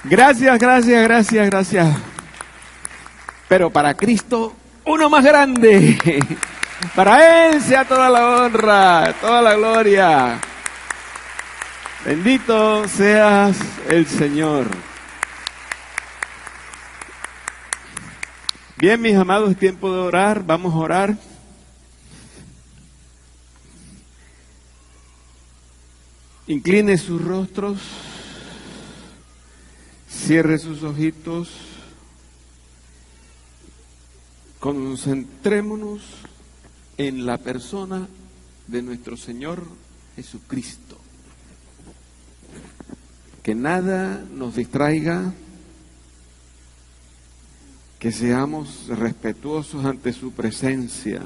Gracias, gracias, gracias, gracias. Pero para Cristo, uno más grande. Para Él sea toda la honra, toda la gloria. Bendito seas el Señor. Bien, mis amados, es tiempo de orar. Vamos a orar. Incline sus rostros. Cierre sus ojitos. Concentrémonos en la persona de nuestro Señor Jesucristo. Que nada nos distraiga, que seamos respetuosos ante su presencia.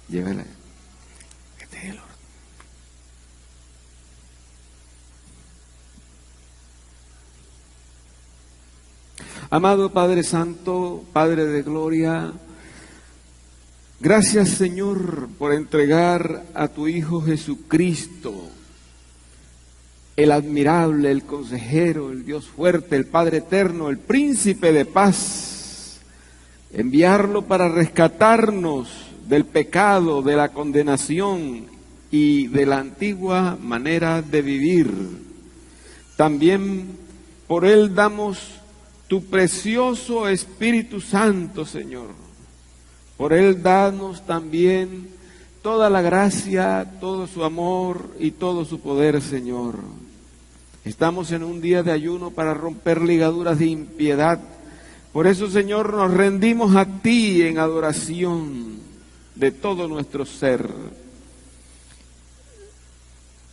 Llévela. Este es el orden. Amado Padre Santo, Padre de Gloria, gracias, Señor, por entregar a tu Hijo Jesucristo, el admirable, el consejero, el Dios fuerte, el Padre eterno, el príncipe de paz, enviarlo para rescatarnos del pecado, de la condenación y de la antigua manera de vivir. También por Él damos tu precioso Espíritu Santo, Señor. Por Él danos también toda la gracia, todo su amor y todo su poder, Señor. Estamos en un día de ayuno para romper ligaduras de impiedad. Por eso, Señor, nos rendimos a ti en adoración de todo nuestro ser.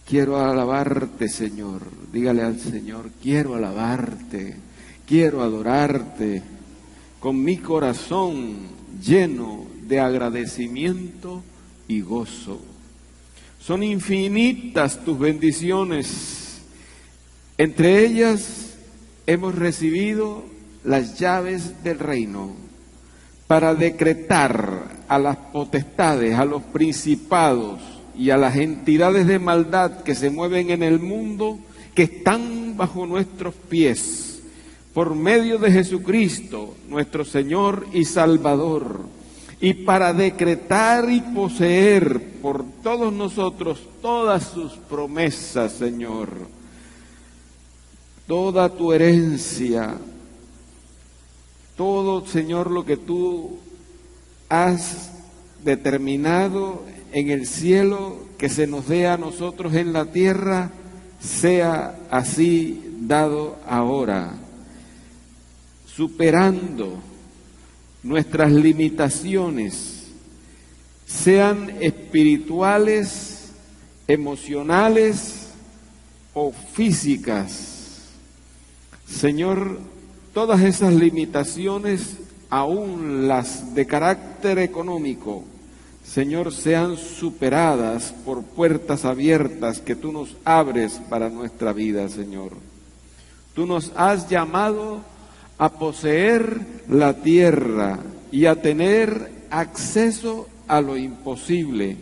Quiero alabarte, Señor. Dígale al Señor, quiero alabarte, quiero adorarte con mi corazón lleno de agradecimiento y gozo. Son infinitas tus bendiciones. Entre ellas hemos recibido las llaves del reino para decretar a las potestades, a los principados y a las entidades de maldad que se mueven en el mundo, que están bajo nuestros pies, por medio de Jesucristo, nuestro Señor y Salvador, y para decretar y poseer por todos nosotros todas sus promesas, Señor, toda tu herencia, todo, Señor, lo que tú has determinado en el cielo que se nos dé a nosotros en la tierra, sea así dado ahora, superando nuestras limitaciones, sean espirituales, emocionales o físicas. Señor, todas esas limitaciones, aún las de carácter económico, Señor, sean superadas por puertas abiertas que tú nos abres para nuestra vida, Señor. Tú nos has llamado a poseer la tierra y a tener acceso a lo imposible.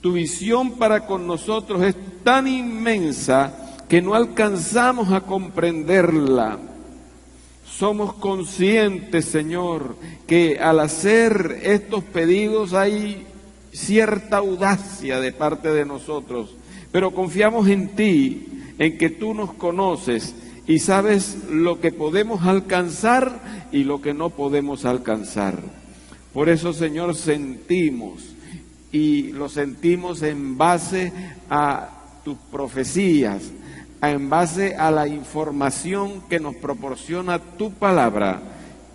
Tu visión para con nosotros es tan inmensa que no alcanzamos a comprenderla. Somos conscientes, Señor, que al hacer estos pedidos hay cierta audacia de parte de nosotros, pero confiamos en ti, en que tú nos conoces y sabes lo que podemos alcanzar y lo que no podemos alcanzar. Por eso, Señor, sentimos, y lo sentimos en base a tus profecías, en base a la información que nos proporciona tu palabra,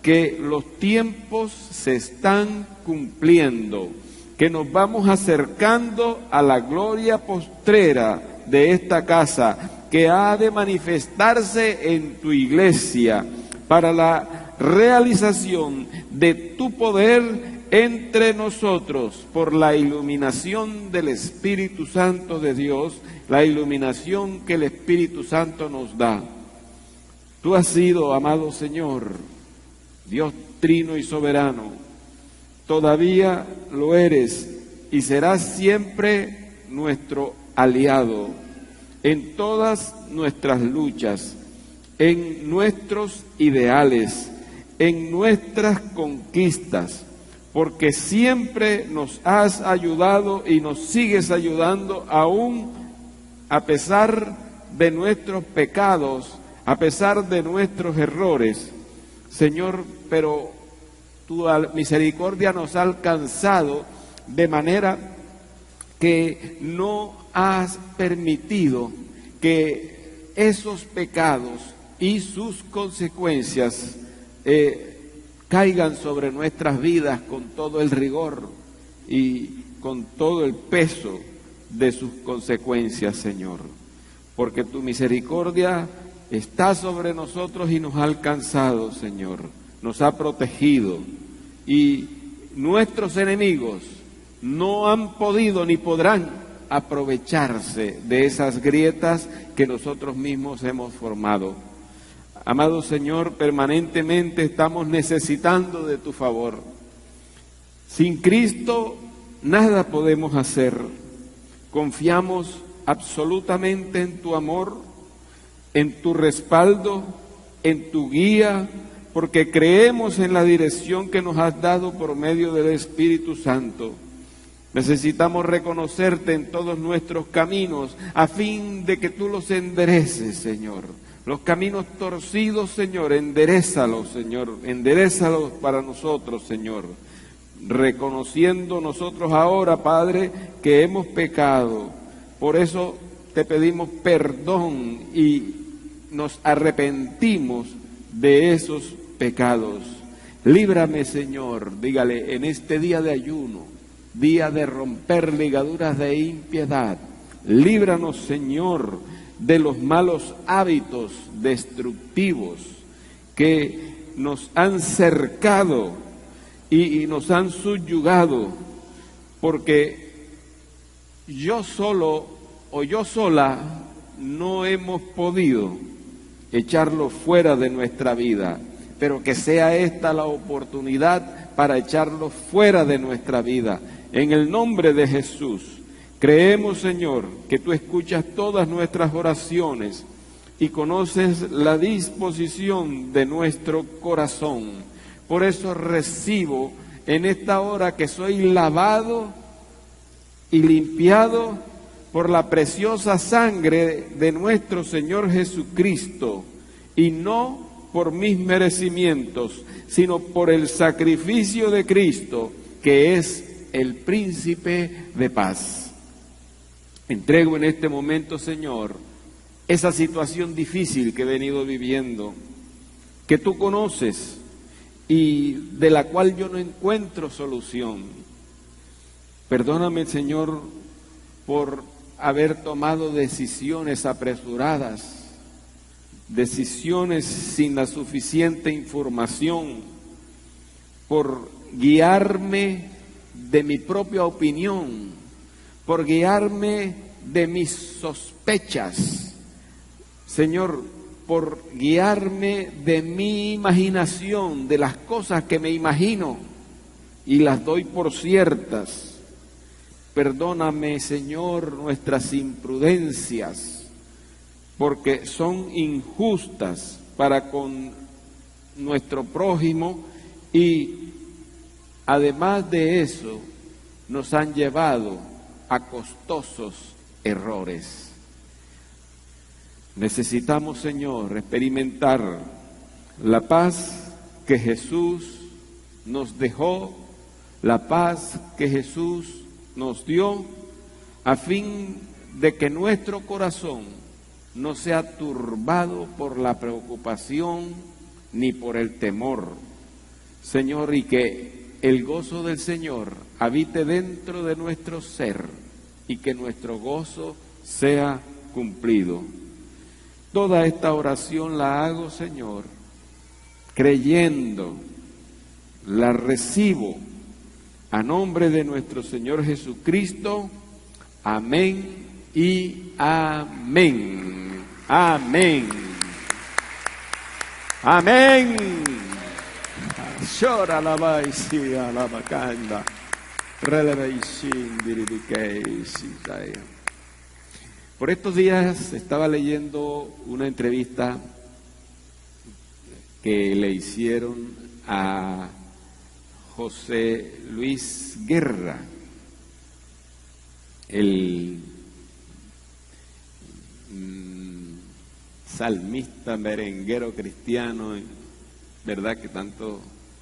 que los tiempos se están cumpliendo, que nos vamos acercando a la gloria postrera de esta casa, que ha de manifestarse en tu iglesia para la realización de tu poder entre nosotros por la iluminación del Espíritu Santo de Dios, la iluminación que el Espíritu Santo nos da. Tú has sido, amado Señor, Dios trino y soberano, todavía lo eres y serás siempre nuestro aliado en todas nuestras luchas, en nuestros ideales, en nuestras conquistas, porque siempre nos has ayudado y nos sigues ayudando aún a pesar de nuestros pecados, a pesar de nuestros errores. Señor, pero tu misericordia nos ha alcanzado de manera que no has permitido que esos pecados y sus consecuencias caigan sobre nuestras vidas con todo el rigor y con todo el peso de sus consecuencias, Señor. Porque tu misericordia está sobre nosotros y nos ha alcanzado, Señor. Nos ha protegido. Y nuestros enemigos no han podido ni podrán aprovecharse de esas grietas que nosotros mismos hemos formado. Amado Señor, permanentemente estamos necesitando de tu favor. Sin Cristo nada podemos hacer. Confiamos absolutamente en tu amor, en tu respaldo, en tu guía, porque creemos en la dirección que nos has dado por medio del Espíritu Santo. Necesitamos reconocerte en todos nuestros caminos a fin de que tú los endereces, Señor. Los caminos torcidos, Señor, enderézalos, Señor, enderézalos para nosotros, Señor. Reconociendo nosotros ahora, Padre, que hemos pecado. Por eso te pedimos perdón y nos arrepentimos de esos pecados. Líbrame, Señor, dígale, en este día de ayuno, día de romper ligaduras de impiedad. Líbranos, Señor, de los malos hábitos destructivos que nos han cercado y nos han subyugado, porque yo solo o yo sola no hemos podido echarlo fuera de nuestra vida, pero que sea esta la oportunidad para echarlo fuera de nuestra vida. En el nombre de Jesús, creemos, Señor, que tú escuchas todas nuestras oraciones y conoces la disposición de nuestro corazón. Por eso recibo en esta hora que soy lavado y limpiado por la preciosa sangre de nuestro Señor Jesucristo, y no por mis merecimientos, sino por el sacrificio de Cristo, que es el príncipe de paz. Entrego en este momento, Señor, esa situación difícil que he venido viviendo, que tú conoces y de la cual yo no encuentro solución. Perdóname, Señor, por haber tomado decisiones apresuradas, decisiones sin la suficiente información, por guiarme de mi propia opinión, por guiarme de mis sospechas, Señor, por guiarme de mi imaginación, de las cosas que me imagino y las doy por ciertas. Perdóname, Señor, nuestras imprudencias, porque son injustas para con nuestro prójimo y además de eso nos han llevado a costosos errores. Necesitamos, Señor, experimentar la paz que Jesús nos dejó, la paz que Jesús nos dio, a fin de que nuestro corazón no sea turbado por la preocupación ni por el temor, Señor, y que el gozo del Señor habite dentro de nuestro ser y que nuestro gozo sea cumplido. Toda esta oración la hago, Señor, creyendo, la recibo a nombre de nuestro Señor Jesucristo. Amén y amén. Amén. Amén. Llora la vaicía, la bacanda. Por estos días estaba leyendo una entrevista que le hicieron a José Luis Guerra, el salmista, merenguero cristiano, ¿verdad? Que tanto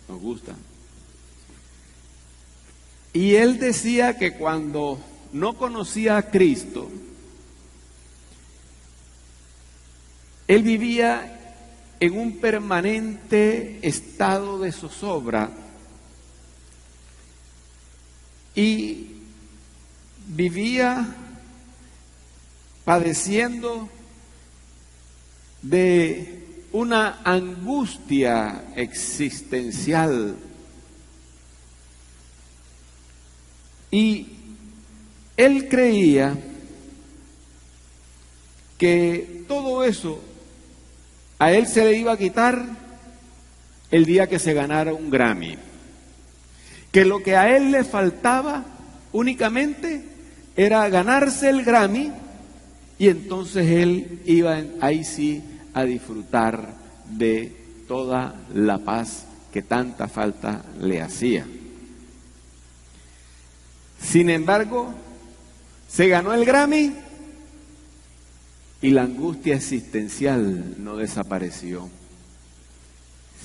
nos gusta. Y él decía que cuando no conocía a Cristo, él vivía en un permanente estado de zozobra y vivía padeciendo de una angustia existencial. Y él creía que todo eso a él se le iba a quitar el día que se ganara un Grammy. Que lo que a él le faltaba únicamente era ganarse el Grammy, y entonces él iba ahí sí a disfrutar de toda la paz que tanta falta le hacía. Sin embargo, se ganó el Grammy y la angustia existencial no desapareció.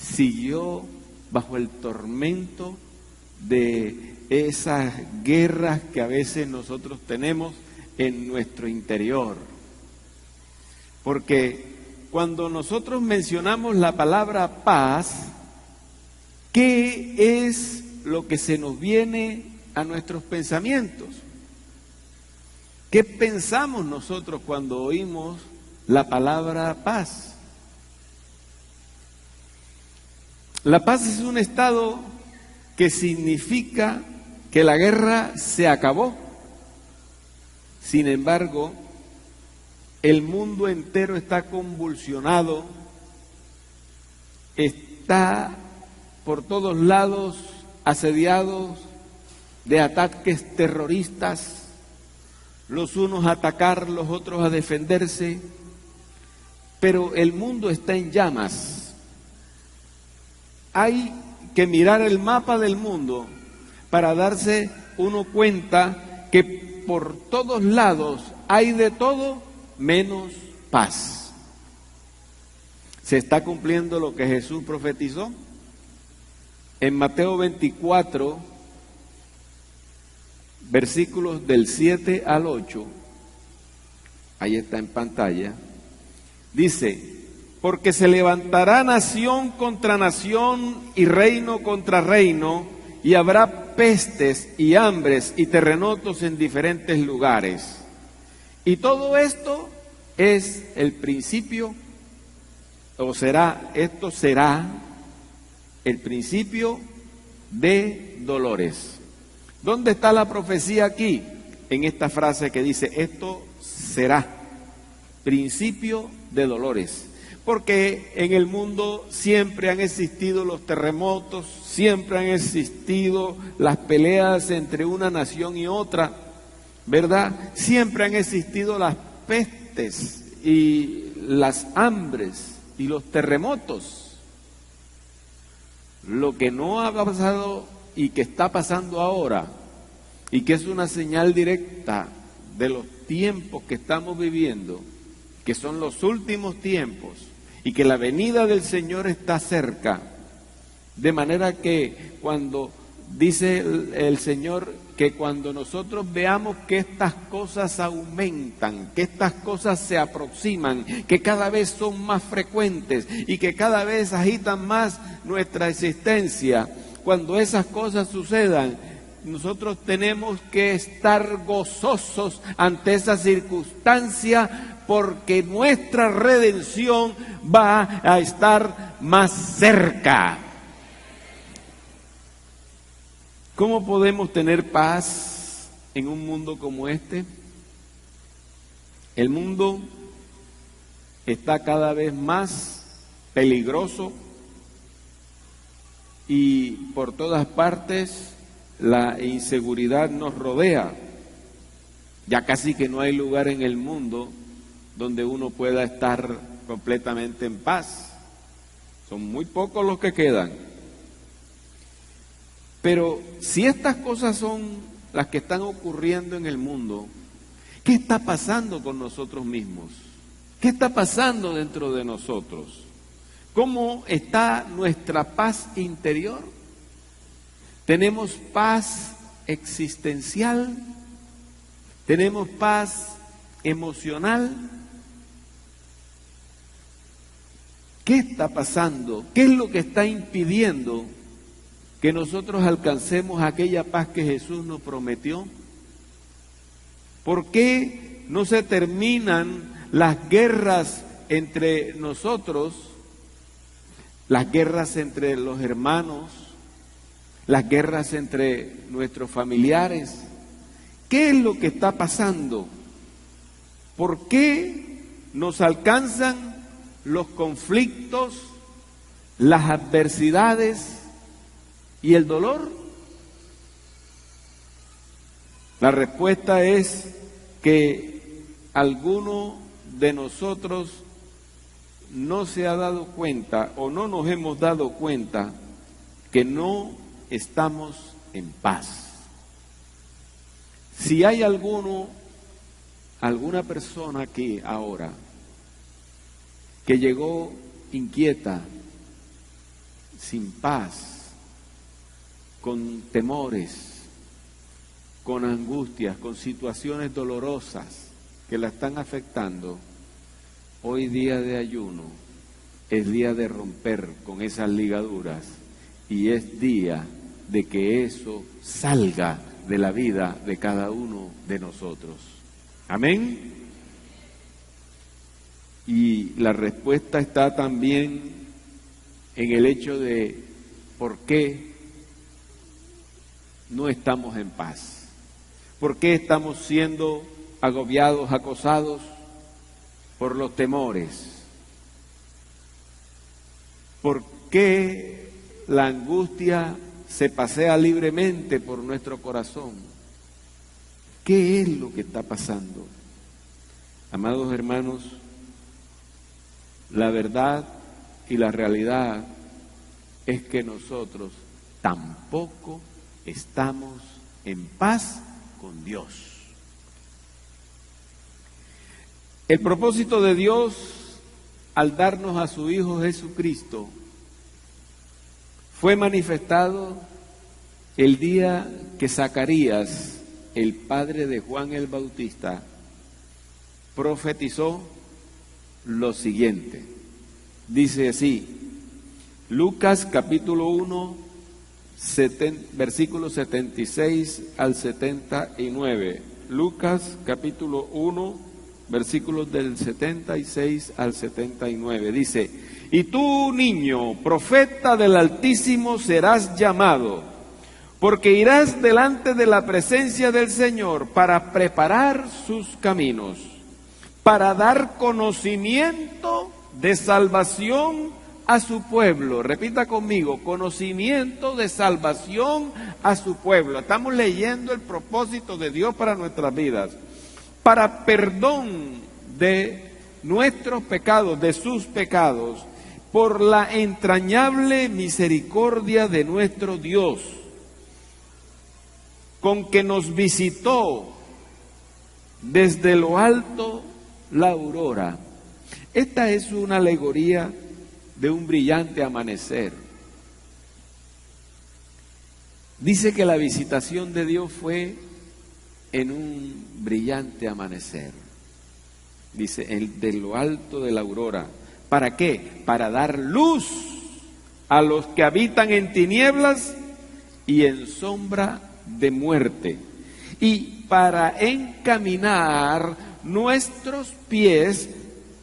Siguió bajo el tormento de esas guerras que a veces nosotros tenemos en nuestro interior. Porque cuando nosotros mencionamos la palabra paz, ¿qué es lo que se nos viene a nuestros pensamientos? ¿Qué pensamos nosotros cuando oímos la palabra paz? La paz es un estado que significa que la guerra se acabó. Sin embargo, el mundo entero está convulsionado, está por todos lados asediado de ataques terroristas, los unos a atacar, los otros a defenderse, pero el mundo está en llamas. Hay que mirar el mapa del mundo para darse uno cuenta que por todos lados hay de todo menos paz. ¿Se está cumpliendo lo que Jesús profetizó? En Mateo 24, versículos del 7 al 8, ahí está en pantalla, dice: porque se levantará nación contra nación y reino contra reino, y habrá pestes y hambres y terremotos en diferentes lugares. Y todo esto es el principio, esto será el principio de dolores. ¿Dónde está la profecía aquí? En esta frase que dice, esto será principio de dolores. Porque en el mundo siempre han existido los terremotos, siempre han existido las peleas entre una nación y otra, ¿verdad? Siempre han existido las pestes y las hambres y los terremotos. Lo que no ha pasado y que está pasando ahora, y que es una señal directa de los tiempos que estamos viviendo, que son los últimos tiempos, y que la venida del Señor está cerca, de manera que cuando dice el Señor que cuando nosotros veamos que estas cosas aumentan, que estas cosas se aproximan, que cada vez son más frecuentes y que cada vez agitan más nuestra existencia, cuando esas cosas sucedan, nosotros tenemos que estar gozosos ante esa circunstancia, porque nuestra redención va a estar más cerca. ¿Cómo podemos tener paz en un mundo como este? El mundo está cada vez más peligroso y por todas partes la inseguridad nos rodea. Ya casi que no hay lugar en el mundo donde uno pueda estar completamente en paz. Son muy pocos los que quedan. Pero si estas cosas son las que están ocurriendo en el mundo, ¿qué está pasando con nosotros mismos? ¿Qué está pasando dentro de nosotros? ¿Cómo está nuestra paz interior? ¿Tenemos paz existencial? ¿Tenemos paz emocional? ¿Qué está pasando? ¿Qué es lo que está impidiendo que nosotros alcancemos aquella paz que Jesús nos prometió? ¿Por qué no se terminan las guerras entre nosotros, las guerras entre los hermanos, las guerras entre nuestros familiares? ¿Qué es lo que está pasando? ¿Por qué nos alcanzan los conflictos, las adversidades y el dolor? La respuesta es que alguno de nosotros no se ha dado cuenta o no nos hemos dado cuenta que no estamos en paz. Si hay alguna persona aquí ahora que llegó inquieta, sin paz, con temores, con angustias, con situaciones dolorosas que la están afectando, hoy día de ayuno es día de romper con esas ligaduras y es día de que eso salga de la vida de cada uno de nosotros. Amén. Y la respuesta está también en el hecho de por qué no estamos en paz. ¿Por qué estamos siendo agobiados, acosados por los temores? ¿Por qué la angustia se pasea libremente por nuestro corazón? ¿Qué es lo que está pasando? Amados hermanos, la verdad y la realidad es que nosotros tampoco estamos en paz con Dios. El propósito de Dios al darnos a su Hijo Jesucristo fue manifestado el día que Zacarías, el padre de Juan el Bautista, profetizó lo siguiente. Dice así, Lucas capítulo 1, versículos 76 al 79. Lucas capítulo 1, versículos del 76 al 79. Dice, y tú, niño, profeta del Altísimo, serás llamado, porque irás delante de la presencia del Señor para preparar sus caminos, para dar conocimiento de salvación a su pueblo. Repita conmigo, conocimiento de salvación a su pueblo. Estamos leyendo el propósito de Dios para nuestras vidas. Para perdón de nuestros pecados, de sus pecados, por la entrañable misericordia de nuestro Dios, con que nos visitó desde lo alto la aurora. Esta es una alegoría de un brillante amanecer. Dice que la visitación de Dios fue en un brillante amanecer. Dice, de lo alto de la aurora. ¿Para qué? Para dar luz a los que habitan en tinieblas y en sombra de muerte, y para encaminar nuestros pies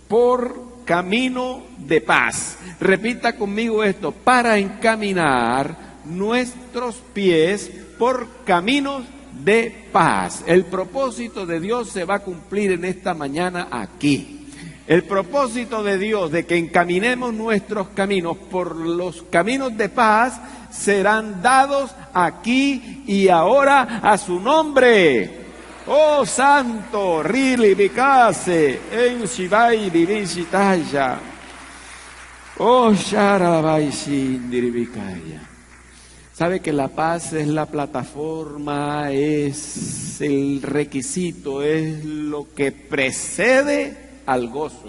por camino de paz. Repita conmigo esto, para encaminar nuestros pies por caminos de paz. El propósito de Dios se va a cumplir en esta mañana aquí. El propósito de Dios de que encaminemos nuestros caminos por los caminos de paz serán dados aquí y ahora a su nombre. Oh santo, Rili Bicase, en Shibai Vivincitaya. Oh Sharabai Sindiribicaya. Sabe que la paz es la plataforma, es el requisito, es lo que precede al gozo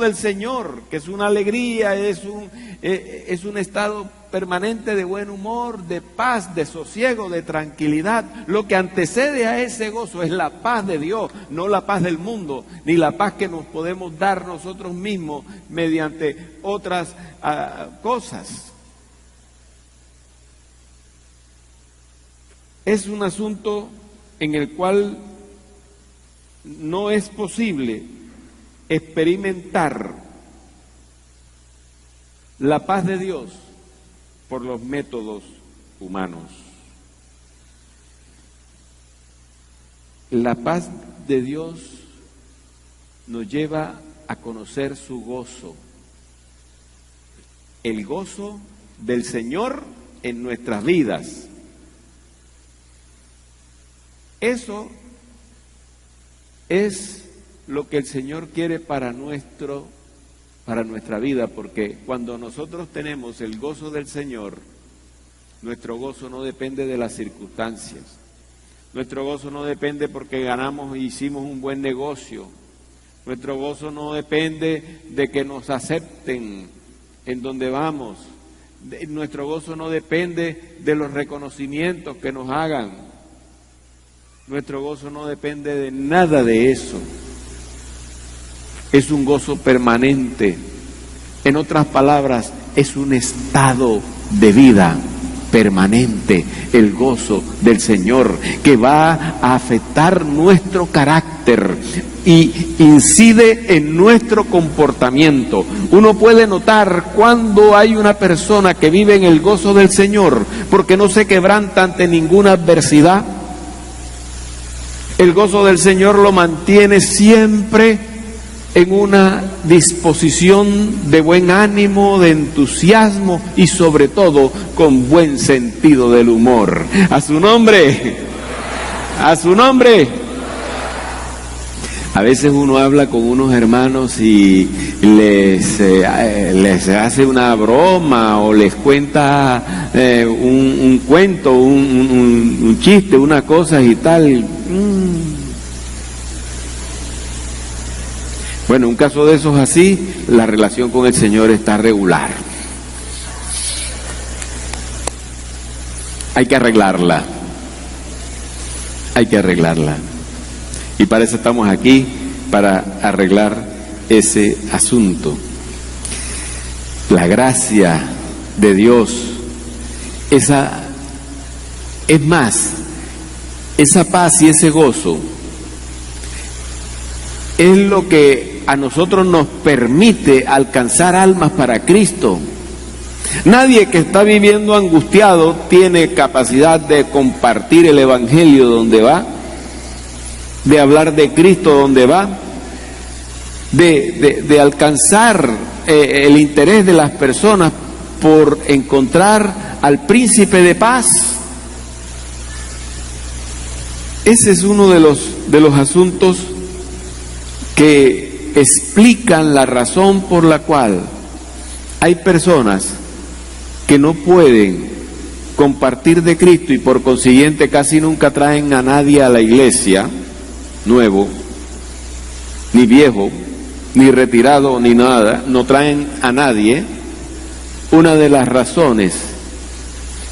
del Señor, que es una alegría, es un estado permanente de buen humor, de paz, de sosiego, de tranquilidad. Lo que antecede a ese gozo es la paz de Dios, no la paz del mundo, ni la paz que nos podemos dar nosotros mismos mediante otras cosas. Es un asunto en el cual no es posible experimentar la paz de Dios por los métodos humanos. La paz de Dios nos lleva a conocer su gozo, el gozo del Señor en nuestras vidas. Eso es lo que el Señor quiere para nuestra vida, porque cuando nosotros tenemos el gozo del Señor, nuestro gozo no depende de las circunstancias, nuestro gozo no depende porque ganamos e hicimos un buen negocio, nuestro gozo no depende de que nos acepten en donde vamos, nuestro gozo no depende de los reconocimientos que nos hagan. Nuestro gozo no depende de nada de eso. Es un gozo permanente. En otras palabras, es un estado de vida permanente, el gozo del Señor, que va a afectar nuestro carácter y incide en nuestro comportamiento. Uno puede notar cuando hay una persona que vive en el gozo del Señor, porque no se quebranta ante ninguna adversidad. El gozo del Señor lo mantiene siempre en una disposición de buen ánimo, de entusiasmo y sobre todo con buen sentido del humor. A su nombre, a su nombre. A veces uno habla con unos hermanos y les hace una broma o les cuenta un cuento, un chiste, una cosa y tal. Bueno, en un caso de esos así, la relación con el Señor está regular. Hay que arreglarla. Hay que arreglarla. Y para eso estamos aquí, para arreglar ese asunto. La gracia de Dios, esa paz y ese gozo es lo que a nosotros nos permite alcanzar almas para Cristo. Nadie que está viviendo angustiado tiene capacidad de compartir el Evangelio donde va, de hablar de Cristo donde va, de alcanzar el interés de las personas por encontrar al príncipe de paz. Ese es uno de los asuntos que explican la razón por la cual hay personas que no pueden compartir de Cristo y por consiguiente casi nunca traen a nadie a la iglesia, nuevo, ni viejo, ni retirado, ni nada, no traen a nadie. Una de las razones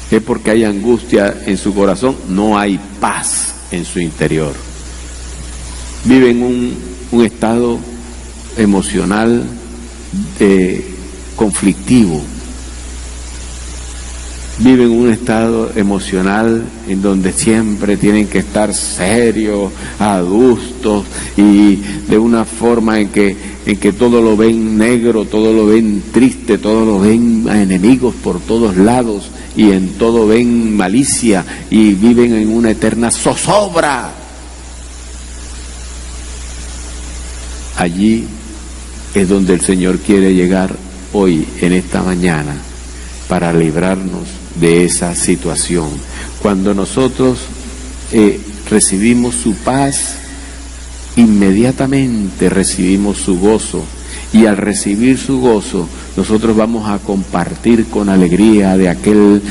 es porque hay angustia en su corazón, no hay paz en su interior. Viven un estado emocional conflictivo. Viven un estado emocional en donde siempre tienen que estar serios, adustos y de una forma en que todo lo ven negro, todo lo ven triste, todo lo ven a enemigos por todos lados y en todo ven malicia y viven en una eterna zozobra. Allí es donde el Señor quiere llegar hoy, en esta mañana, para librarnos de esa situación. Cuando nosotros recibimos su paz, inmediatamente recibimos su gozo, y al recibir su gozo, nosotros vamos a compartir con alegría de aquel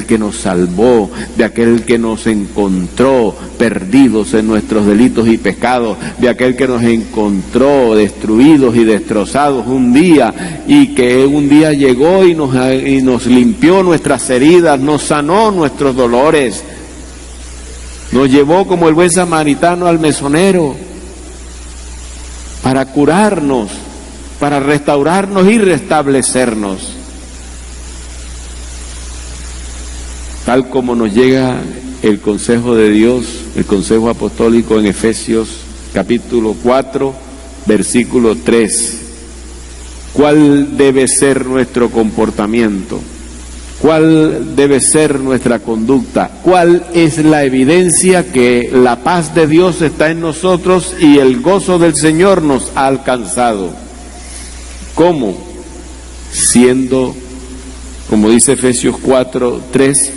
que nos salvó, de aquel que nos encontró perdidos en nuestros delitos y pecados, de aquel que nos encontró destruidos y destrozados un día, y que un día llegó y nos limpió nuestras heridas, nos sanó nuestros dolores, nos llevó como el buen samaritano al mesonero para curarnos, para restaurarnos y restablecernos. Tal como nos llega el consejo de Dios, el consejo apostólico en Efesios capítulo 4, versículo 3. ¿Cuál debe ser nuestro comportamiento? ¿Cuál debe ser nuestra conducta? ¿Cuál es la evidencia que la paz de Dios está en nosotros y el gozo del Señor nos ha alcanzado? ¿Cómo? Siendo, como dice Efesios 4:3,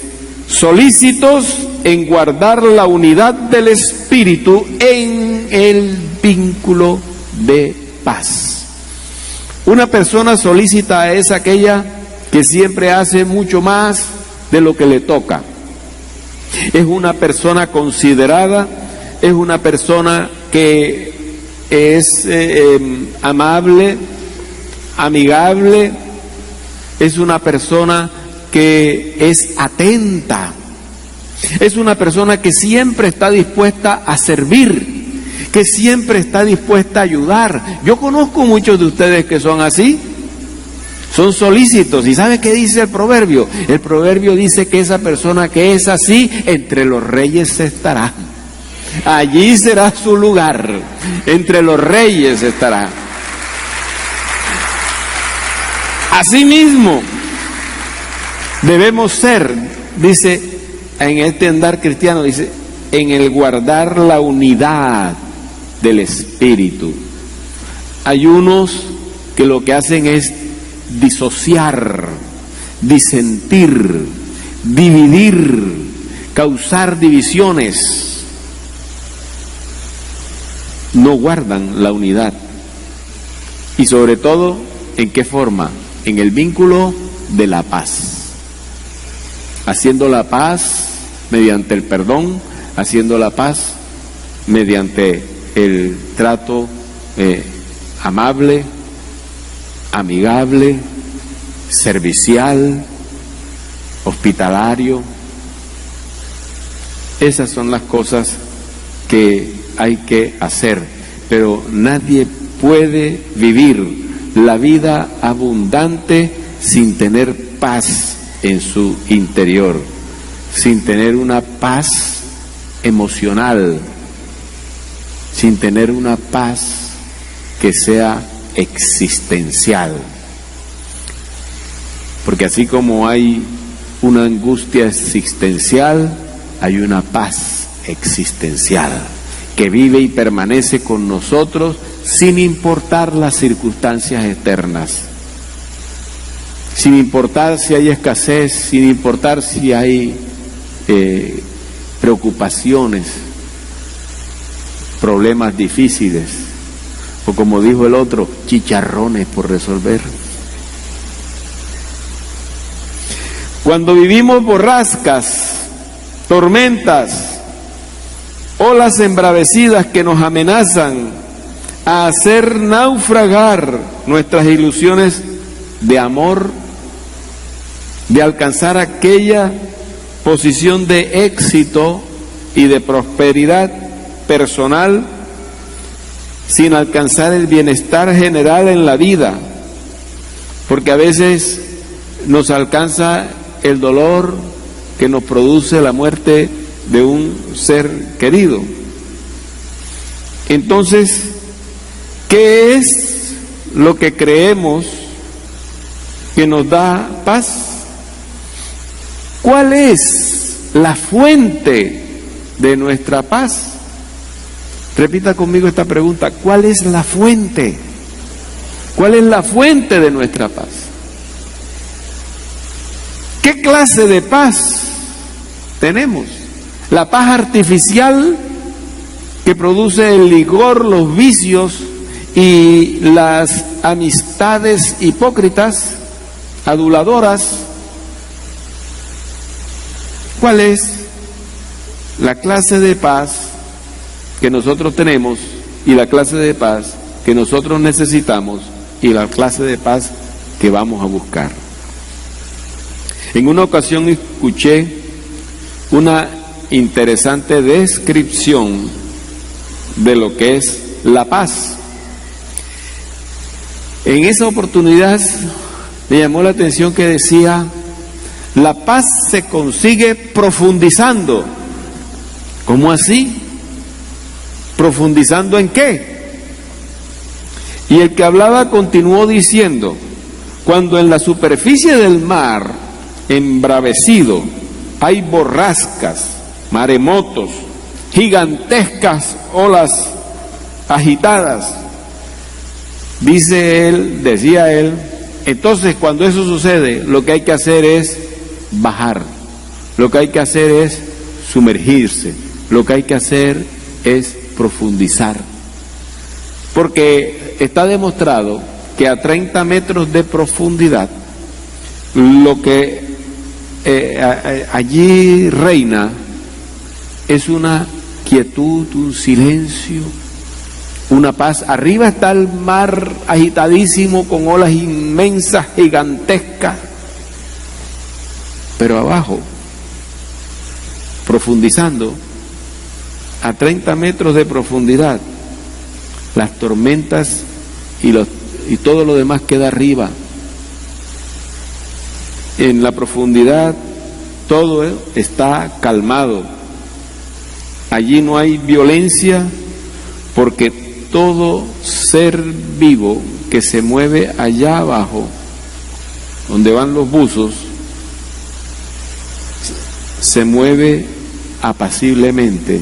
solícitos en guardar la unidad del Espíritu en el vínculo de paz. Una persona solícita es aquella que siempre hace mucho más de lo que le toca. Es una persona considerada, es una persona que es amable, amigable, es una persona que es atenta, es una persona que siempre está dispuesta a servir, que siempre está dispuesta a ayudar. Yo conozco muchos de ustedes que son así, son solícitos. ¿Y sabe qué dice el proverbio? El proverbio dice que esa persona que es así, entre los reyes estará. Allí será su lugar, entre los reyes estará. Asimismo, debemos ser, dice, en este andar cristiano, dice, en el guardar la unidad del Espíritu. Hay unos que lo que hacen es disociar, disentir, dividir, causar divisiones. No guardan la unidad. Y sobre todo, ¿en qué forma? En el vínculo de la paz. Haciendo la paz mediante el perdón, haciendo la paz mediante el trato amable, amigable, servicial, hospitalario. Esas son las cosas que hay que hacer, pero nadie puede vivir la vida abundante sin tener paz en su interior, sin tener una paz emocional, sin tener una paz que sea existencial. Porque así como hay una angustia existencial, hay una paz existencial que vive y permanece con nosotros sin importar las circunstancias externas, sin importar si hay escasez, sin importar si hay preocupaciones, problemas difíciles, o como dijo el otro, chicharrones por resolver. Cuando vivimos borrascas, tormentas, olas embravecidas que nos amenazan a hacer naufragar nuestras ilusiones de amor, de alcanzar aquella posición de éxito y de prosperidad personal, sin alcanzar el bienestar general en la vida, porque a veces nos alcanza el dolor que nos produce la muerte de un ser querido. Entonces, ¿qué es lo que creemos que nos da paz? ¿Cuál es la fuente de nuestra paz? Repita conmigo esta pregunta: ¿cuál es la fuente? ¿Cuál es la fuente de nuestra paz? ¿Qué clase de paz tenemos? La paz artificial que produce el licor, los vicios y las amistades hipócritas, aduladoras. ¿Cuál es la clase de paz que nosotros tenemos y la clase de paz que nosotros necesitamos y la clase de paz que vamos a buscar? En una ocasión escuché una interesante descripción de lo que es la paz. En esa oportunidad me llamó la atención que decía: la paz se consigue profundizando. ¿Cómo así? ¿Profundizando en qué? Y el que hablaba continuó diciendo: cuando en la superficie del mar embravecido hay borrascas, maremotos, gigantescas olas agitadas, decía él, entonces cuando eso sucede, lo que hay que hacer es bajar, lo que hay que hacer es sumergirse, lo que hay que hacer es profundizar, porque está demostrado que a 30 metros de profundidad lo que allí reina es una quietud, un silencio, una paz. Arriba está el mar agitadísimo con olas inmensas, gigantescas, pero abajo, profundizando, a 30 metros de profundidad, las tormentas y todo lo demás queda arriba. En la profundidad todo está calmado. Allí no hay violencia, porque todo ser vivo que se mueve allá abajo, donde van los buzos, se mueve apaciblemente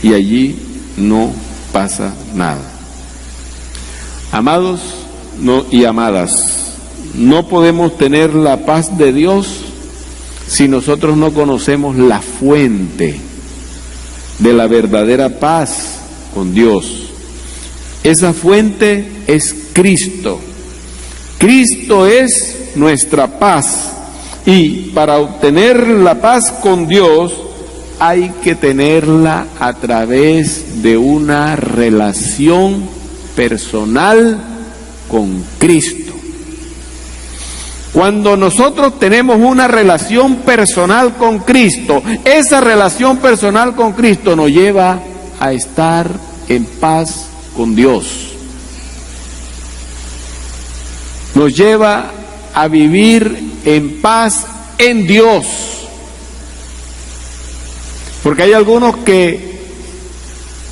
y allí no pasa nada. Amados y amadas, no podemos tener la paz de Dios si nosotros no conocemos la fuente de la verdadera paz con Dios. Esa fuente es Cristo. Cristo es nuestra paz, y para obtener la paz con Dios hay que tenerla a través de una relación personal con Cristo. Cuando nosotros tenemos una relación personal con Cristo, esa relación personal con Cristo nos lleva a estar en paz con Dios. Nos lleva a vivir en paz en Dios. Porque hay algunos que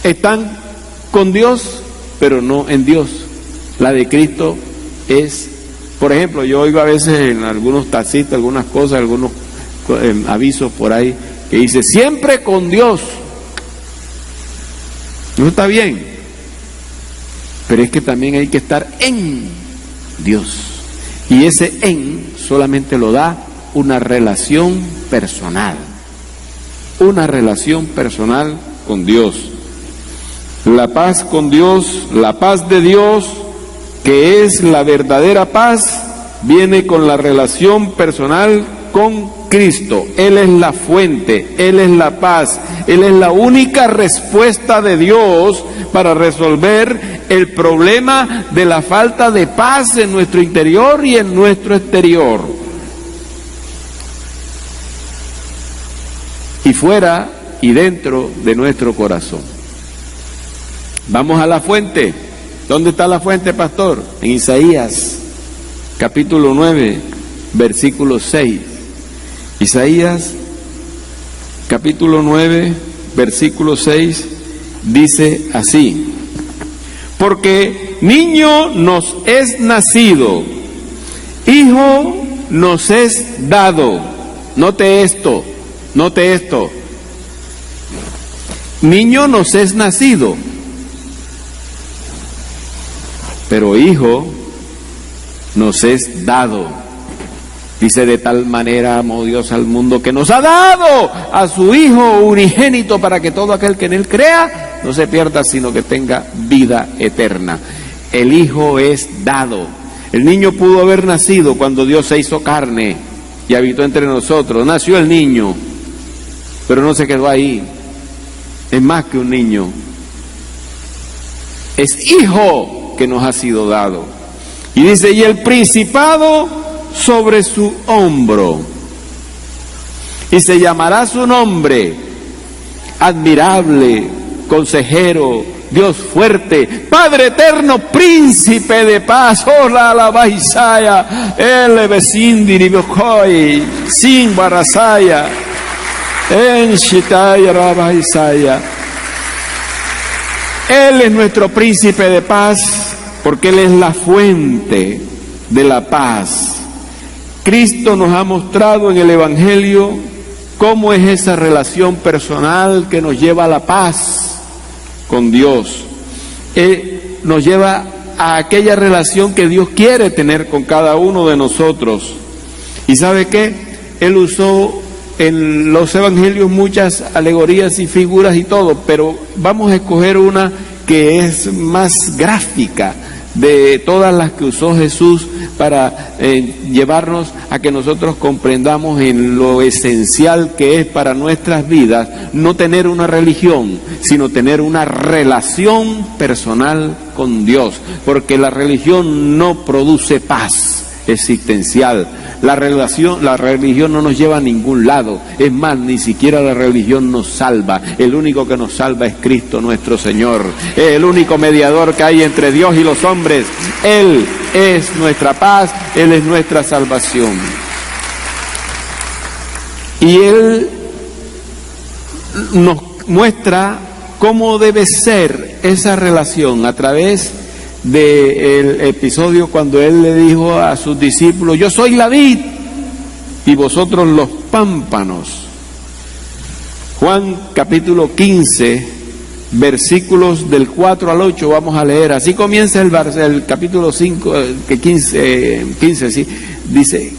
están con Dios, pero no en Dios. La de Cristo es, por ejemplo, yo oigo a veces en algunos taxistas, algunas cosas, algunos avisos por ahí, que dice, siempre con Dios. No está bien, pero es que también hay que estar en Dios. Y ese en solamente lo da una relación personal. Una relación personal con Dios. La paz con Dios, la paz de Dios, que es la verdadera paz, viene con la relación personal con Cristo. Él es la fuente, Él es la paz, Él es la única respuesta de Dios para resolver el problema de la falta de paz en nuestro interior y en nuestro exterior. Y fuera y dentro de nuestro corazón. Vamos a la fuente. ¿Dónde está la fuente, pastor? En Isaías, capítulo 9, versículo 6. Isaías, capítulo 9, versículo 6, dice así: porque niño nos es nacido, hijo nos es dado. Note esto, note esto. niño nos es nacido, pero hijo nos es dado. Dice, de tal manera amó Dios al mundo que nos ha dado a su Hijo unigénito para que todo aquel que en Él crea no se pierda, sino que tenga vida eterna. El Hijo es dado. El niño pudo haber nacido cuando Dios se hizo carne y habitó entre nosotros. Nació el niño, pero no se quedó ahí. Es más que un niño. Es hijo que nos ha sido dado. Y dice, y el principado sobre su hombro, y se llamará su nombre admirable, consejero, Dios fuerte, Padre eterno, príncipe de paz. Hola la baisaya, el vecindiri bokoi, sin barasaya, en shitaya la baisaya. Él es nuestro príncipe de paz, porque Él es la fuente de la paz. Cristo nos ha mostrado en el Evangelio cómo es esa relación personal que nos lleva a la paz con Dios. Nos lleva a aquella relación que Dios quiere tener con cada uno de nosotros. ¿Y sabe qué? Él usó en los Evangelios muchas alegorías y figuras y todo, pero vamos a escoger una que es más gráfica de todas las que usó Jesús para llevarnos a que nosotros comprendamos en lo esencial que es para nuestras vidas no tener una religión, sino tener una relación personal con Dios, porque la religión no produce paz existencial. La religión no nos lleva a ningún lado. Es más, ni siquiera la religión nos salva. El único que nos salva es Cristo nuestro Señor. Es el único mediador que hay entre Dios y los hombres. Él es nuestra paz, Él es nuestra salvación. Y Él nos muestra cómo debe ser esa relación a través del episodio cuando Él le dijo a sus discípulos, yo soy la vid y vosotros los pámpanos. Juan capítulo 15, versículos del 4 al 8 vamos a leer. Así comienza el capítulo 15, sí, dice,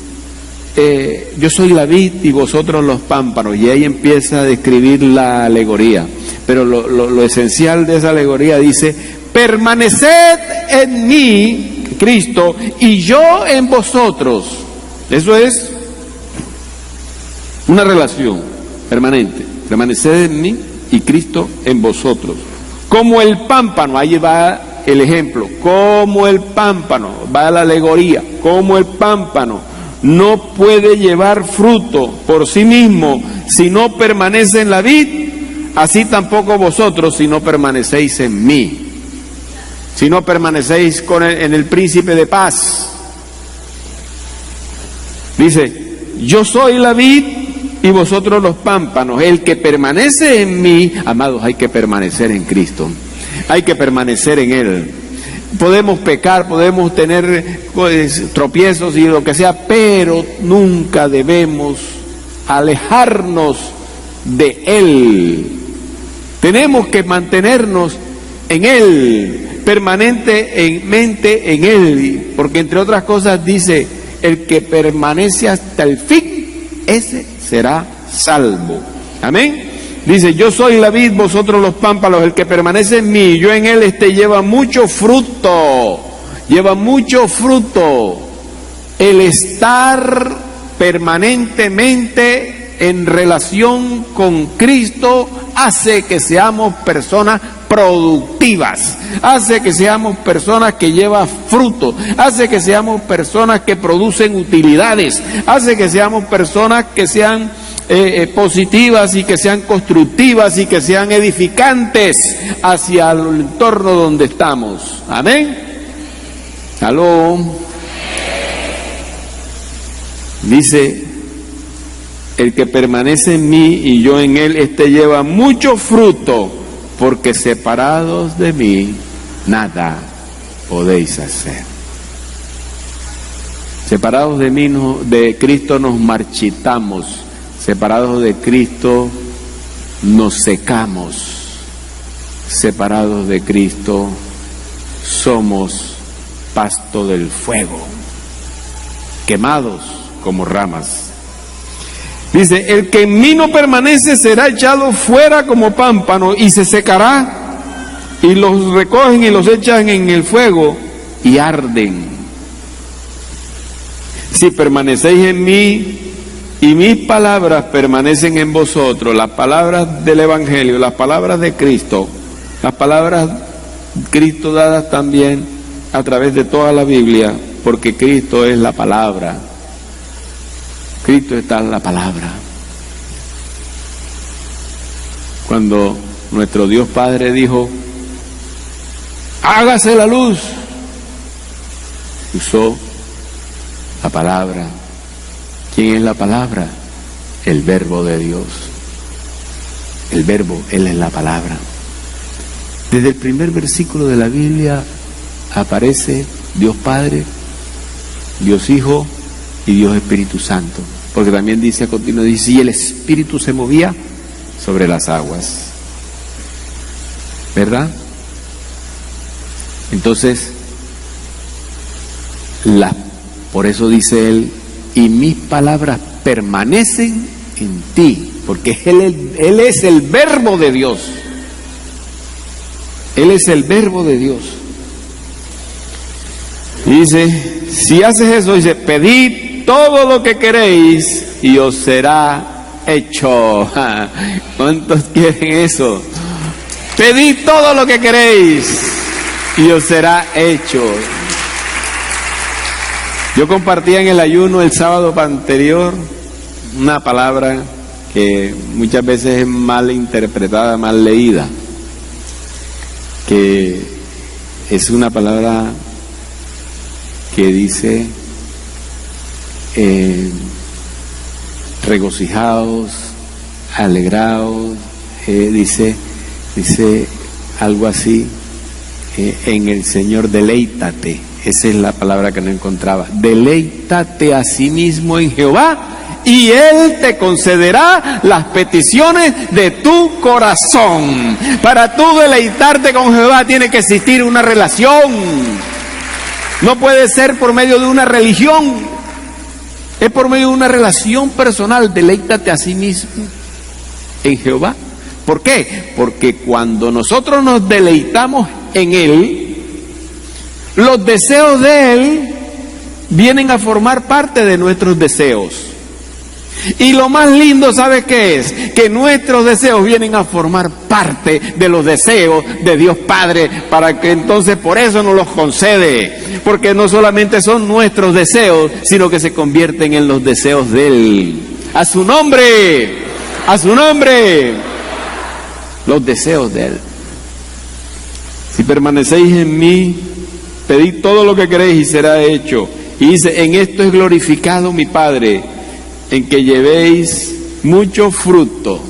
yo soy la vid y vosotros los pámpanos, y ahí empieza a describir la alegoría. Pero lo esencial de esa alegoría dice, permaneced en mí, Cristo, y yo en vosotros. Eso es una relación permanente. Permaneced en mí y Cristo en vosotros. Como el pámpano, ahí va el ejemplo, como el pámpano, va la alegoría, como el pámpano no puede llevar fruto por sí mismo si no permanece en la vid, así tampoco vosotros si no permanecéis en mí. Si no permanecéis en el príncipe de paz. Dice, yo soy la vid y vosotros los pámpanos. El que permanece en mí, amados, hay que permanecer en Cristo. Hay que permanecer en Él. Podemos pecar, podemos tener tropiezos y lo que sea, pero nunca debemos alejarnos de Él. Tenemos que mantenernos en Él, permanentemente en Él, porque entre otras cosas dice, el que permanece hasta el fin, ese será salvo. Amén. Dice, yo soy la vid, vosotros los pámpanos, el que permanece en mí, yo en él, lleva mucho fruto, lleva mucho fruto. El estar permanentemente en relación con Cristo hace que seamos personas productivas, hace que seamos personas que llevan fruto, hace que seamos personas que producen utilidades, hace que seamos personas que sean positivas y que sean constructivas y que sean edificantes hacia el entorno donde estamos. Amén. Aló. Dice, el que permanece en mí y yo en él, lleva mucho fruto, porque separados de mí nada podéis hacer. Separados de mí, de Cristo nos marchitamos. Separados de Cristo nos secamos. separados de Cristo, somos pasto del fuego, quemados como ramas. Dice, el que en mí no permanece será echado fuera como pámpano y se secará, y los recogen y los echan en el fuego y arden. Si permanecéis en mí y mis palabras permanecen en vosotros, las palabras del Evangelio, las palabras de Cristo, las palabras de Cristo dadas también a través de toda la Biblia, porque Cristo es la palabra. Cristo está en la palabra. Cuando nuestro Dios Padre dijo, hágase la luz, usó la palabra. ¿Quién es la palabra? El Verbo de Dios. El Verbo, Él es la palabra. Desde el primer versículo de la Biblia aparece Dios Padre, Dios Hijo y Dios Espíritu Santo. Porque también dice a continuación, dice, y el Espíritu se movía sobre las aguas. ¿Verdad? Entonces, por eso dice él, y mis palabras permanecen en ti, porque él es el Verbo de Dios. Él es el Verbo de Dios. Y dice, si haces eso, dice, pedid todo lo que queréis y os será hecho. ¿Cuántos quieren eso? Pedid todo lo que queréis y os será hecho. Yo compartía en el ayuno el sábado anterior una palabra que muchas veces es mal interpretada, mal leída, que es una palabra que dice regocijaos, alegraos, dice algo así, en el Señor deleítate. Esa es la palabra que no encontraba. Deleítate a sí mismo en Jehová y Él te concederá las peticiones de tu corazón. Para tú deleitarte con Jehová tiene que existir una relación. No puede ser por medio de una religión. Es por medio de una relación personal. Deleítate a sí mismo en Jehová. ¿Por qué? Porque cuando nosotros nos deleitamos en Él, los deseos de Él vienen a formar parte de nuestros deseos. Y lo más lindo, ¿sabes qué es? Que nuestros deseos vienen a formar parte de los deseos de Dios Padre, para que entonces por eso nos los concede. Porque no solamente son nuestros deseos, sino que se convierten en los deseos de Él. ¡A su nombre! ¡A su nombre! Los deseos de Él. Si permanecéis en mí, pedid todo lo que queréis y será hecho. Y dice, en esto es glorificado mi Padre, en que llevéis mucho fruto.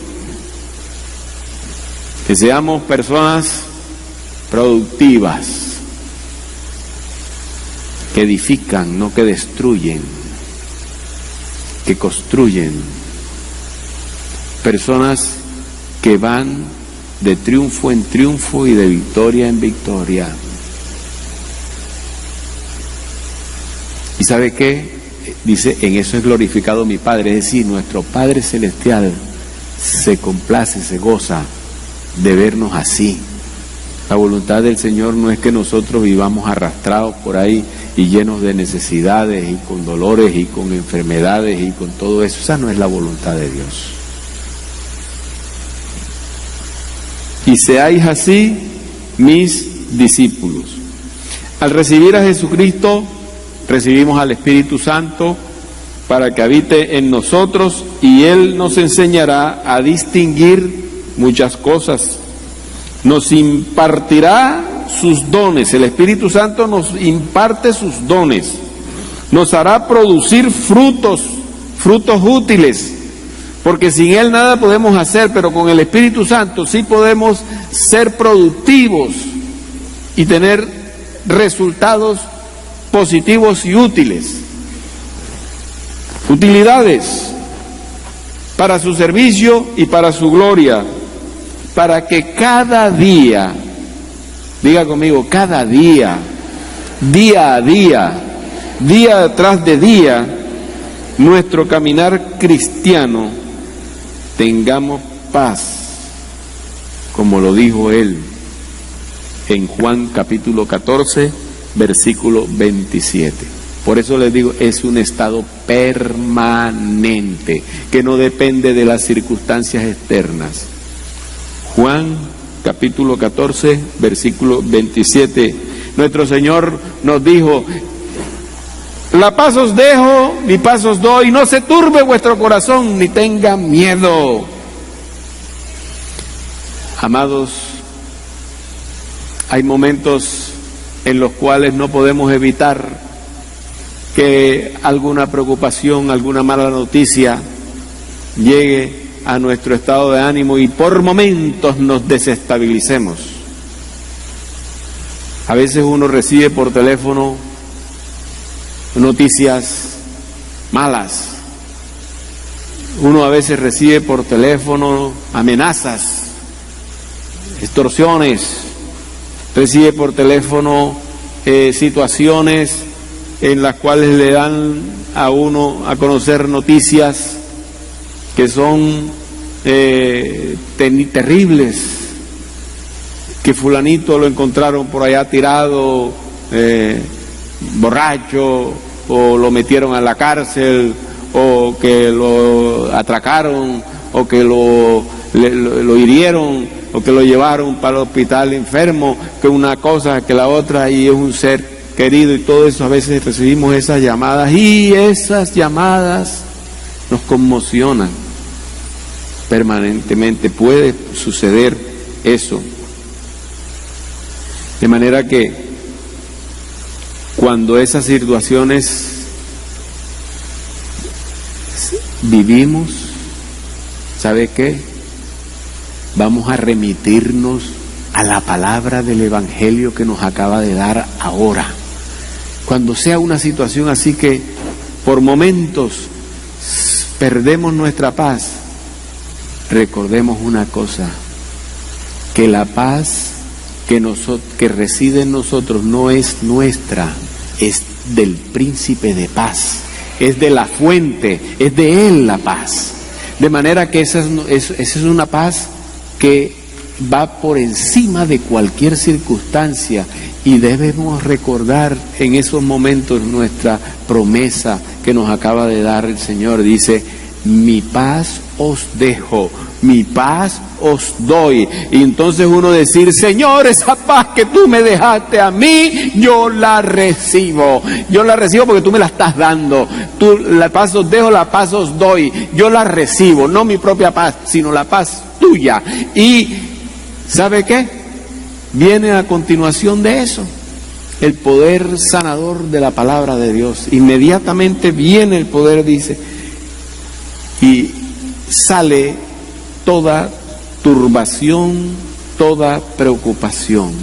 Que seamos personas productivas, que edifican, no que destruyen, que construyen. Personas que van de triunfo en triunfo y de victoria en victoria. ¿Y sabe qué? Dice, en eso es glorificado mi Padre, es decir, nuestro Padre Celestial se complace, se goza de vernos así. La voluntad del Señor no es que nosotros vivamos arrastrados por ahí y llenos de necesidades y con dolores y con enfermedades y con todo eso. Esa no es la voluntad de Dios. Y seáis así mis discípulos. Al recibir a Jesucristo, recibimos al Espíritu Santo para que habite en nosotros y Él nos enseñará a distinguir muchas cosas. Nos impartirá sus dones. El Espíritu Santo nos imparte sus dones. Nos hará producir frutos útiles. Porque sin Él nada podemos hacer, pero con el Espíritu Santo sí podemos ser productivos y tener resultados positivos y útiles. Utilidades para su servicio y para su gloria. para que cada día, diga conmigo, cada día, día a día, día tras de día, nuestro caminar cristiano tengamos paz, como lo dijo él en Juan capítulo 14, versículo 27. Por eso les digo, es un estado permanente, que no depende de las circunstancias externas. Juan capítulo 14, versículo 27. Nuestro Señor nos dijo: la paz os dejo, mi paz os doy, no se turbe vuestro corazón, ni tenga miedo. Amados, hay momentos en los cuales no podemos evitar que alguna preocupación, alguna mala noticia llegue a nuestro estado de ánimo y por momentos nos desestabilicemos. A veces uno recibe por teléfono noticias malas. Uno a veces recibe por teléfono amenazas, extorsiones, recibe por teléfono situaciones en las cuales le dan a uno a conocer noticias que son terribles, que fulanito lo encontraron por allá tirado, borracho, o lo metieron a la cárcel, o que lo atracaron, o que lo hirieron, o que lo llevaron para el hospital enfermo, que una cosa, que la otra, y es un ser querido, y todo eso. A veces recibimos esas llamadas, y esas llamadas nos conmocionan permanentemente. Puede suceder eso. De manera que cuando esas situaciones vivimos, ¿sabe qué? Vamos a remitirnos a la palabra del Evangelio que nos acaba de dar ahora. Cuando sea una situación así que por momentos perdemos nuestra paz, recordemos una cosa, que la paz que reside en nosotros no es nuestra, es del príncipe de paz, es de la fuente, es de él la paz. De manera que esa es una paz que va por encima de cualquier circunstancia, y debemos recordar en esos momentos nuestra promesa que nos acaba de dar el Señor. Dice: mi paz os dejo, mi paz os doy. Y entonces uno decir: Señor, esa paz que tú me dejaste a mí, yo la recibo porque tú me la estás dando. La paz os dejo, la paz os doy, yo la recibo, no mi propia paz, sino la paz tuya. Y ¿sabe qué? Viene a continuación de eso el poder sanador de la palabra de Dios. Inmediatamente viene el poder, dice, y sale toda turbación, toda preocupación.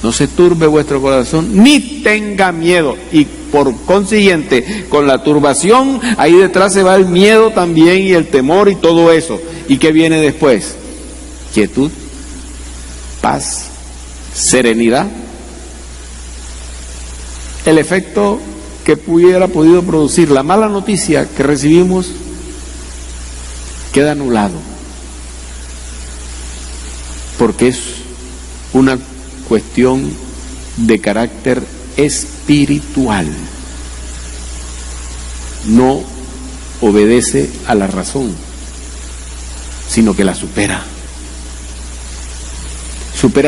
No se turbe vuestro corazón, ni tenga miedo. Y por consiguiente, con la turbación, ahí detrás se va el miedo también, y el temor y todo eso. ¿Y qué viene después? Quietud, paz, serenidad. El efecto que hubiera podido producir la mala noticia que recibimos queda anulado, porque es una cuestión de carácter espiritual, no obedece a la razón, sino que la supera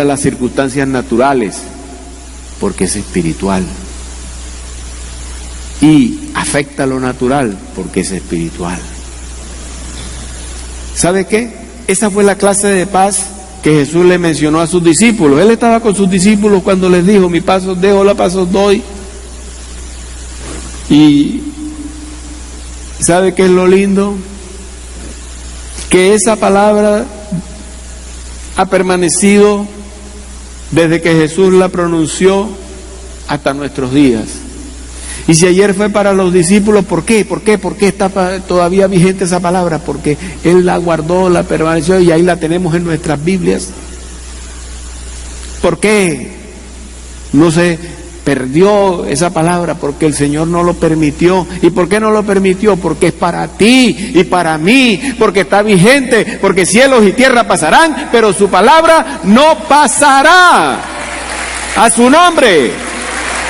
las circunstancias naturales, porque es espiritual, y afecta lo natural, porque es espiritual. ¿Sabe qué? Esa fue la clase de paz que Jesús le mencionó a sus discípulos. Él estaba con sus discípulos cuando les dijo: mi paz os dejo, la paz os doy. Y ¿sabe qué es lo lindo? Que esa palabra ha permanecido desde que Jesús la pronunció hasta nuestros días. Y si ayer fue para los discípulos, ¿por qué? ¿Por qué está todavía vigente esa palabra? Porque Él la guardó, la permaneció y ahí la tenemos en nuestras Biblias. ¿Por qué no se perdió esa palabra? Porque el Señor no lo permitió. ¿Y por qué no lo permitió? Porque es para ti y para mí, porque está vigente, porque cielos y tierra pasarán, pero su palabra no pasará. A su nombre.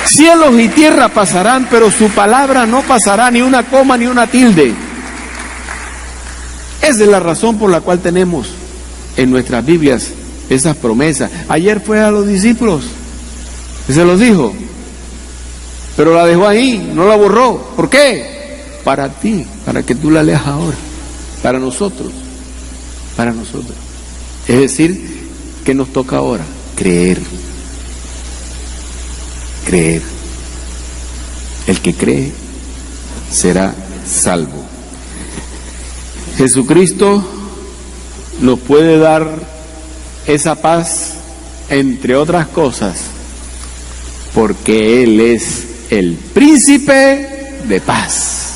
Cielos y tierra pasarán, pero su palabra no pasará, ni una coma ni una tilde. Esa es la razón por la cual tenemos en nuestras Biblias esas promesas. Ayer fue a los discípulos, se los dijo, pero la dejó ahí, no la borró. ¿Por qué? Para ti, para que tú la leas ahora, para nosotros. Es decir, que nos toca ahora creer. El que cree será salvo. Jesucristo nos puede dar esa paz, entre otras cosas, porque Él es el príncipe de paz.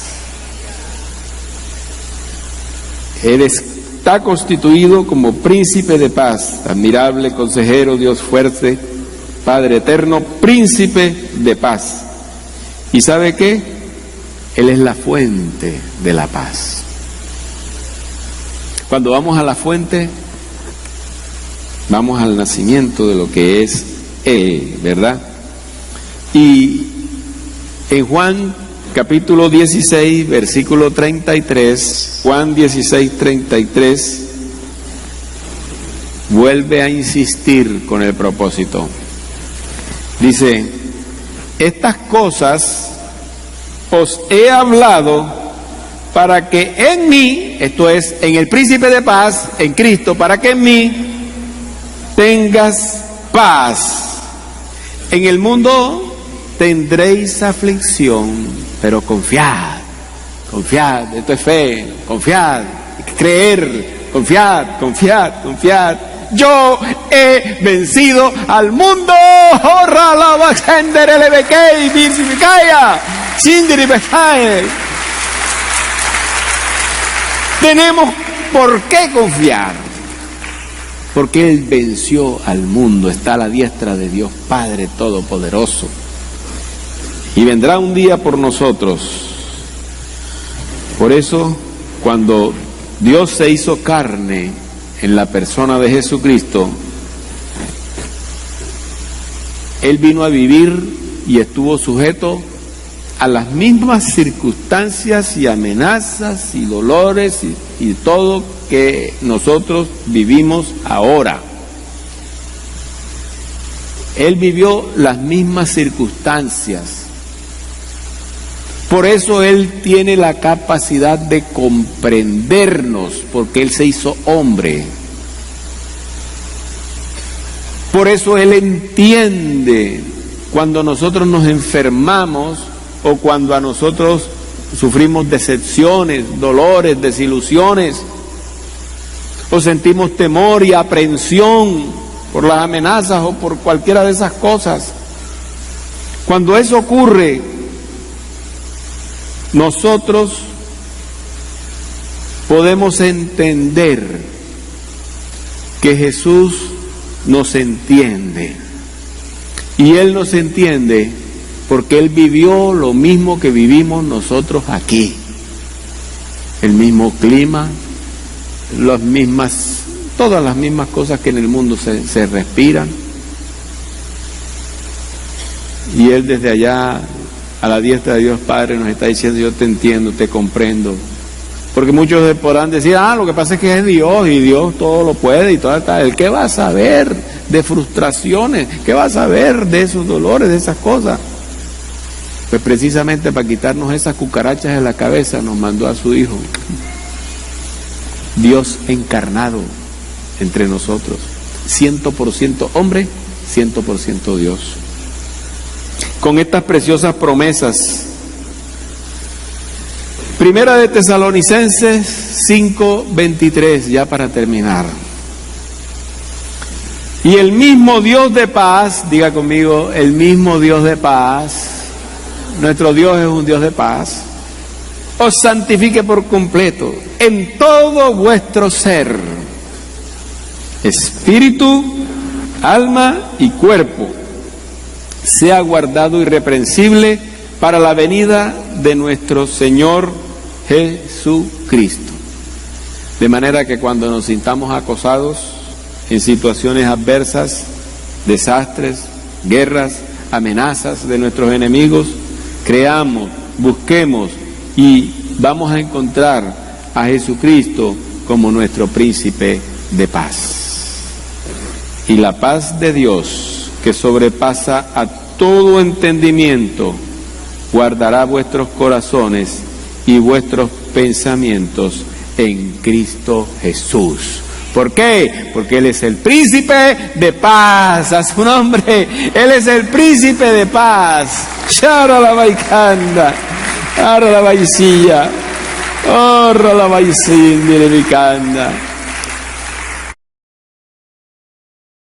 Él está constituido como príncipe de paz, admirable consejero, Dios fuerte, Padre eterno, príncipe de paz. ¿Y sabe qué? Él es la fuente de la paz. Cuando vamos a la fuente, vamos al nacimiento de lo que es Él, ¿verdad? Y en Juan capítulo 16, versículo 33, Juan 16, 33, vuelve a insistir con el propósito. Dice, estas cosas os he hablado para que en mí, esto es, en el príncipe de paz, en Cristo, para que en mí tengas paz. En el mundo tendréis aflicción, pero confiad, esto es fe, confiad, hay que creer, confiad. Yo he vencido al mundo. Tenemos por qué confiar, porque Él venció al mundo, está a la diestra de Dios Padre Todopoderoso, y vendrá un día por nosotros. Por eso, cuando Dios se hizo carne en la persona de Jesucristo, Él vino a vivir y estuvo sujeto a las mismas circunstancias y amenazas y dolores y todo que nosotros vivimos ahora. Él vivió las mismas circunstancias. Por eso Él tiene la capacidad de comprendernos, porque Él se hizo hombre. Por eso Él entiende cuando nosotros nos enfermamos o cuando a nosotros sufrimos decepciones, dolores, desilusiones, o sentimos temor y aprensión por las amenazas o por cualquiera de esas cosas. Cuando eso ocurre, nosotros podemos entender que Jesús nos entiende. Y Él nos entiende porque Él vivió lo mismo que vivimos nosotros aquí. El mismo clima, todas las mismas cosas que en el mundo se respiran. Y Él desde allá, a la diestra de Dios Padre, nos está diciendo: yo te entiendo, te comprendo. Porque muchos podrán decir: lo que pasa es que es Dios y Dios todo lo puede y todo está. ¿El qué va a saber de frustraciones? ¿Qué va a saber de esos dolores, de esas cosas? Pues precisamente para quitarnos esas cucarachas de la cabeza nos mandó a su Hijo, Dios encarnado entre nosotros, 100% hombre, 100% Dios. Con estas preciosas promesas, Primera de Tesalonicenses 5:23, ya para terminar. Y el mismo Dios de paz, diga conmigo, el mismo Dios de paz, nuestro Dios es un Dios de paz, os santifique por completo en todo vuestro ser, espíritu, alma y cuerpo, sea guardado irreprensible para la venida de nuestro Señor Jesucristo. De manera que cuando nos sintamos acosados en situaciones adversas, desastres, guerras, amenazas de nuestros enemigos, creamos, busquemos y vamos a encontrar a Jesucristo como nuestro príncipe de paz. Y la paz de Dios, que sobrepasa a todo entendimiento, guardará vuestros corazones y vuestros pensamientos en Cristo Jesús. ¿Por qué? Porque Él es el príncipe de paz. A su nombre, Él es el príncipe de paz. Shara la baicanda, ara la baicilla, orra la baicilla, mi canda.